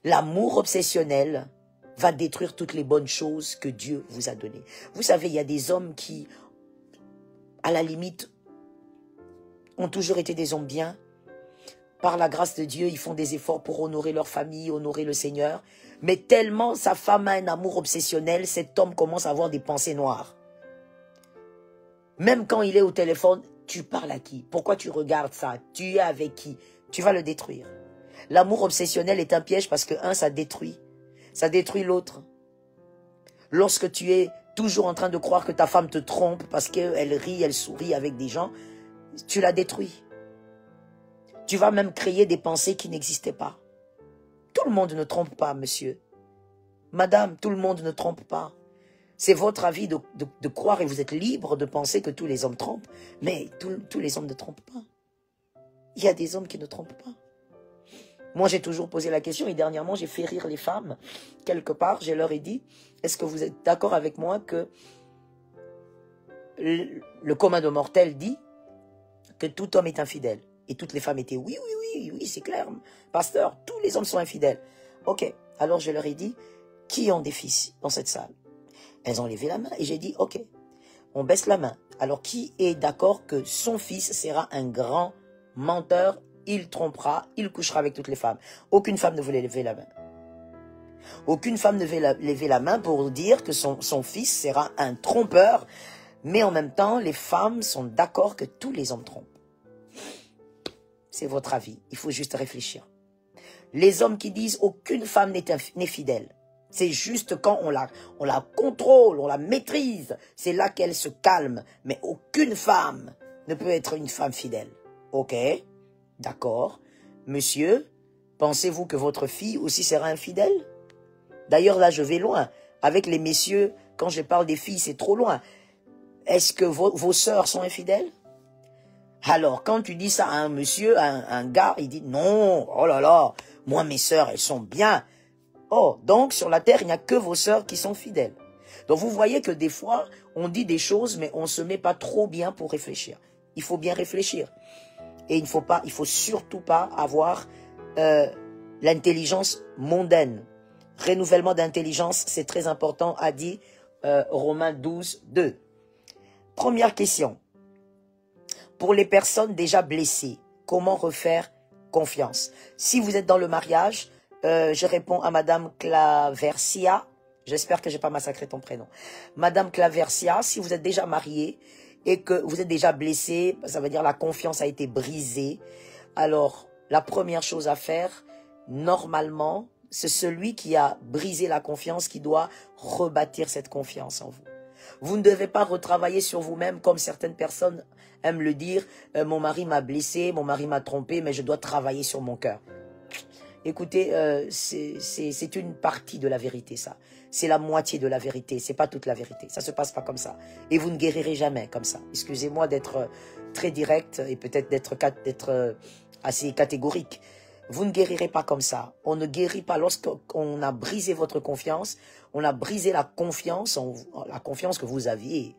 L'amour obsessionnel va détruire toutes les bonnes choses que Dieu vous a données. Vous savez, il y a des hommes qui, à la limite, ont toujours été des hommes bien. Par la grâce de Dieu, ils font des efforts pour honorer leur famille, honorer le Seigneur. Mais tellement sa femme a un amour obsessionnel, cet homme commence à avoir des pensées noires. Même quand il est au téléphone, tu parles à qui? Pourquoi tu regardes ça? Tu es avec qui? Tu vas le détruire. L'amour obsessionnel est un piège parce que, un, ça détruit. Ça détruit l'autre. Lorsque tu es toujours en train de croire que ta femme te trompe parce qu'elle rit, elle sourit avec des gens, tu la détruis. Tu vas même créer des pensées qui n'existaient pas. Tout le monde ne trompe pas, monsieur. Madame, tout le monde ne trompe pas. C'est votre avis de croire et vous êtes libre de penser que tous les hommes trompent. Mais tous les hommes ne trompent pas. Il y a des hommes qui ne trompent pas. Moi, j'ai toujours posé la question et dernièrement, j'ai fait rire les femmes. Quelque part, je leur ai dit, est-ce que vous êtes d'accord avec moi que le commun de mortels dit que tout homme est infidèle? Et toutes les femmes étaient, oui, c'est clair, pasteur, tous les hommes sont infidèles. Ok, alors je leur ai dit, qui ont des fils dans cette salle? Elles ont levé la main et j'ai dit, ok, on baisse la main. Alors qui est d'accord que son fils sera un grand menteur? Il trompera, il couchera avec toutes les femmes. Aucune femme ne voulait lever la main. Aucune femme ne voulait lever la main pour dire que son fils sera un trompeur. Mais en même temps, les femmes sont d'accord que tous les hommes trompent. C'est votre avis. Il faut juste réfléchir. Les hommes qui disent aucune femme n'est fidèle. C'est juste quand on la contrôle, on la maîtrise. C'est là qu'elle se calme. Mais aucune femme ne peut être une femme fidèle. Ok, d'accord. Monsieur, pensez-vous que votre fille aussi sera infidèle? D'ailleurs, là, je vais loin. Avec les messieurs, quand je parle des filles, c'est trop loin. Est-ce que vos sœurs sont infidèles? Alors, quand tu dis ça à un monsieur, à un gars, il dit non, oh là là, moi mes sœurs, elles sont bien. Oh, donc sur la terre, il n'y a que vos sœurs qui sont fidèles. Donc vous voyez que des fois, on dit des choses, mais on ne se met pas trop bien pour réfléchir. Il faut bien réfléchir. Et il ne faut surtout pas avoir l'intelligence mondaine. Renouvellement d'intelligence, c'est très important, a dit Romains 12, 2. Première question. Pour les personnes déjà blessées, comment refaire confiance? Si vous êtes dans le mariage, je réponds à Madame Claversia. J'espère que je n'ai pas massacré ton prénom. Madame Claversia, si vous êtes déjà mariée et que vous êtes déjà blessée, ça veut dire la confiance a été brisée. Alors, la première chose à faire, normalement, c'est celui qui a brisé la confiance qui doit rebâtir cette confiance en vous. Vous ne devez pas retravailler sur vous-même comme certaines personnes aiment le dire. Mon mari m'a blessé, mon mari m'a trompé, mais je dois travailler sur mon cœur. Écoutez, c'est une partie de la vérité, ça. C'est la moitié de la vérité, c'est pas toute la vérité. Ça se passe pas comme ça. Et vous ne guérirez jamais comme ça. Excusez-moi d'être très direct et peut-être d'être assez catégorique. Vous ne guérirez pas comme ça. On ne guérit pas lorsqu'on a brisé votre confiance. On a brisé la confiance que vous aviez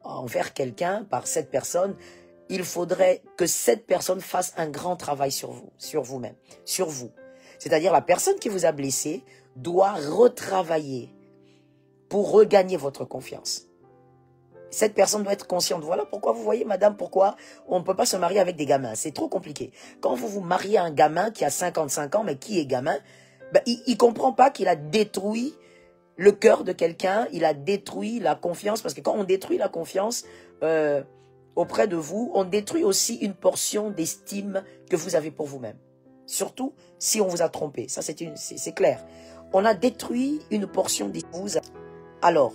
envers quelqu'un par cette personne. Il faudrait que cette personne fasse un grand travail sur vous, sur vous-même, sur vous. C'est-à-dire la personne qui vous a blessé doit retravailler pour regagner votre confiance. Cette personne doit être consciente. Voilà pourquoi vous voyez, madame, pourquoi on ne peut pas se marier avec des gamins. C'est trop compliqué. Quand vous vous mariez à un gamin qui a 55 ans, mais qui est gamin, ben, il ne comprend pas qu'il a détruit le cœur de quelqu'un, il a détruit la confiance. Parce que quand on détruit la confiance auprès de vous, on détruit aussi une portion d'estime que vous avez pour vous-même. Surtout si on vous a trompé. Ça, c'est clair. On a détruit une portion de vous. Alors,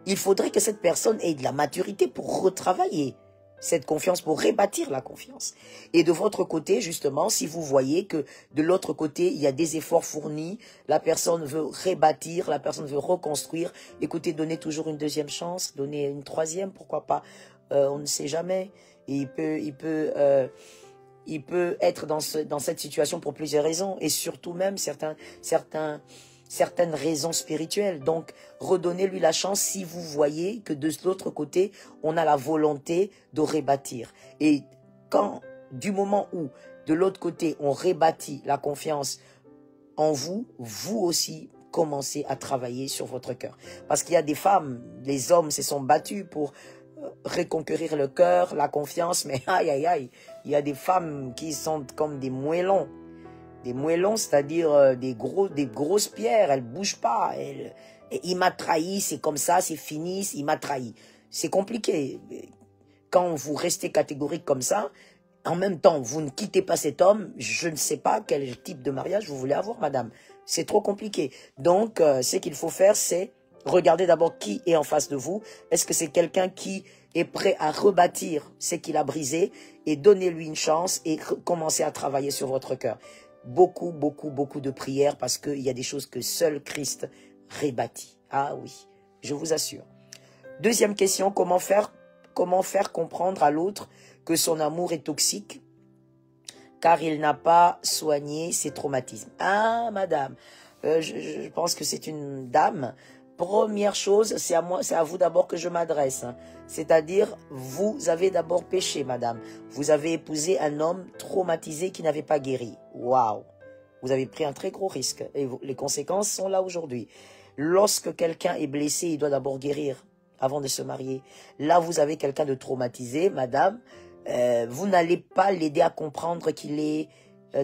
il faudrait que cette personne ait de la maturité pour retravailler cette confiance, pour rebâtir la confiance. Et de votre côté, justement, si vous voyez que de l'autre côté, il y a des efforts fournis, la personne veut rebâtir, la personne veut reconstruire, écoutez, donnez toujours une deuxième chance, donnez une troisième, pourquoi pas, on ne sait jamais. Et il peut être dans cette situation pour plusieurs raisons, et surtout même certaines raisons spirituelles. Donc, redonnez-lui la chance si vous voyez que de l'autre côté, on a la volonté de rebâtir. Et quand, du moment où, de l'autre côté, on rebâtit la confiance en vous, vous aussi, commencez à travailler sur votre cœur. Parce qu'il y a des femmes, les hommes se sont battus pour reconquérir le cœur, la confiance, mais aïe, aïe, aïe, il y a des femmes qui sont comme des moellons. Des moellons, c'est-à-dire des grosses pierres, elles ne bougent pas. Il m'a trahi, c'est comme ça, c'est fini, il m'a trahi. C'est compliqué. Quand vous restez catégorique comme ça, en même temps, vous ne quittez pas cet homme, je ne sais pas quel type de mariage vous voulez avoir, madame. C'est trop compliqué. Donc, ce qu'il faut faire, c'est regarder d'abord qui est en face de vous. Est-ce que c'est quelqu'un qui est prêt à rebâtir ce qu'il a brisé et donnez-lui une chance et commencez à travailler sur votre cœur. Beaucoup, beaucoup, beaucoup de prières parce qu'il y a des choses que seul Christ rebâtit. Ah oui, je vous assure. Deuxième question, comment faire comprendre à l'autre que son amour est toxique car il n'a pas soigné ses traumatismes. Ah, madame, je pense que c'est une dame. Première chose, c'est à vous d'abord que je m'adresse. Hein. C'est-à-dire, vous avez d'abord péché, madame. Vous avez épousé un homme traumatisé qui n'avait pas guéri. Waouh! Vous avez pris un très gros risque. Et les conséquences sont là aujourd'hui. Lorsque quelqu'un est blessé, il doit d'abord guérir avant de se marier. Là, vous avez quelqu'un de traumatisé, madame. Vous n'allez pas l'aider à comprendre qu'il est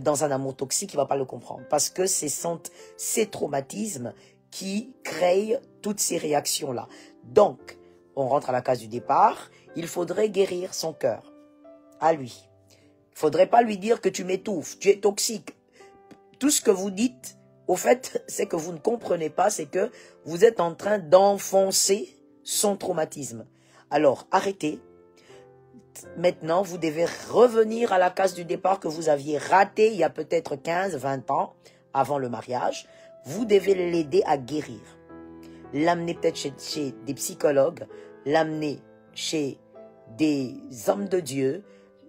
dans un amour toxique, il ne va pas le comprendre. Parce que ce sont ces traumatismes qui créent toutes ces réactions-là. Donc, on rentre à la case du départ, il faudrait guérir son cœur à lui. Il ne faudrait pas lui dire que tu m'étouffes, tu es toxique. Tout ce que vous dites, au fait, c'est que vous ne comprenez pas, c'est que vous êtes en train d'enfoncer son traumatisme. Alors, arrêtez. Maintenant, vous devez revenir à la case du départ que vous aviez ratée il y a peut-être 15, 20 ans, avant le mariage. Vous devez l'aider à guérir. L'amener peut-être chez des psychologues, l'amener chez des hommes de Dieu,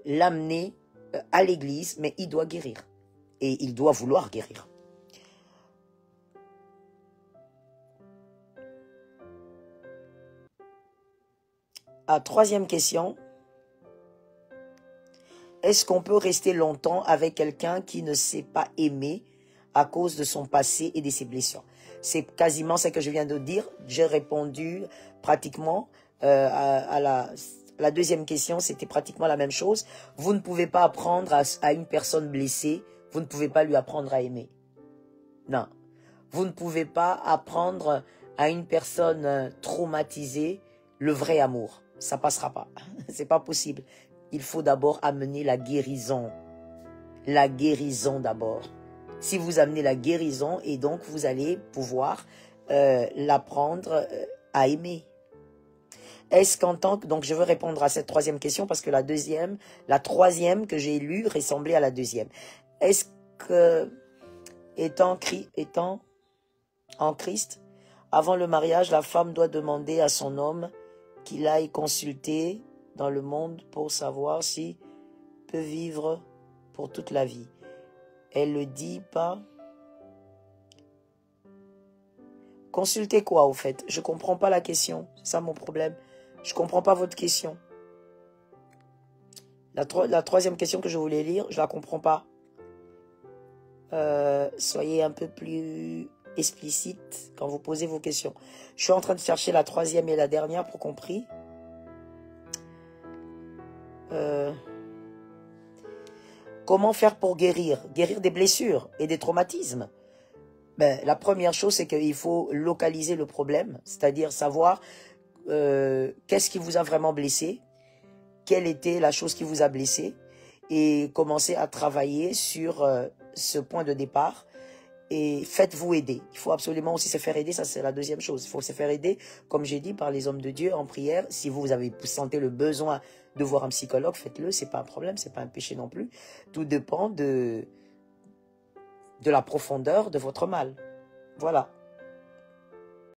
l'amener à l'église, mais il doit guérir. Et il doit vouloir guérir. Troisième question. Est-ce qu'on peut rester longtemps avec quelqu'un qui ne sait pas aimer à cause de son passé et de ses blessures? C'est quasiment ce que je viens de dire. J'ai répondu pratiquement à la deuxième question. C'était pratiquement la même chose. Vous ne pouvez pas apprendre à une personne blessée. Vous ne pouvez pas lui apprendre à aimer. Non. Vous ne pouvez pas apprendre à une personne traumatisée le vrai amour. Ça passera pas. C'est pas possible. Il faut d'abord amener la guérison. La guérison d'abord. Si vous amenez la guérison, et donc vous allez pouvoir l'apprendre à aimer. Est-ce qu'en tant que... Donc je veux répondre à cette troisième question parce que la troisième que j'ai lue ressemblait à la deuxième. Est-ce que, étant en Christ, avant le mariage, la femme doit demander à son homme qu'il aille consulter dans le monde pour savoir s'il peut vivre pour toute la vie. Elle le dit pas. Consulter quoi au fait? Je comprends pas la question. C'est ça mon problème. Je comprends pas votre question. La troisième question que je voulais lire, je la comprends pas. Soyez un peu plus explicite quand vous posez vos questions. Je suis en train de chercher la troisième et la dernière pour compris. Comment faire pour guérir des blessures et des traumatismes? La première chose, c'est qu'il faut localiser le problème, c'est-à-dire savoir qu'est-ce qui vous a vraiment blessé, quelle était la chose qui vous a blessé, et commencer à travailler sur ce point de départ. Et faites-vous aider. Il faut absolument aussi se faire aider, ça c'est la deuxième chose. Il faut se faire aider, comme j'ai dit, par les hommes de Dieu en prière. Si vous sentez le besoin de voir un psychologue, faites-le, c'est pas un problème, c'est pas un péché non plus. Tout dépend de la profondeur de votre mal. Voilà.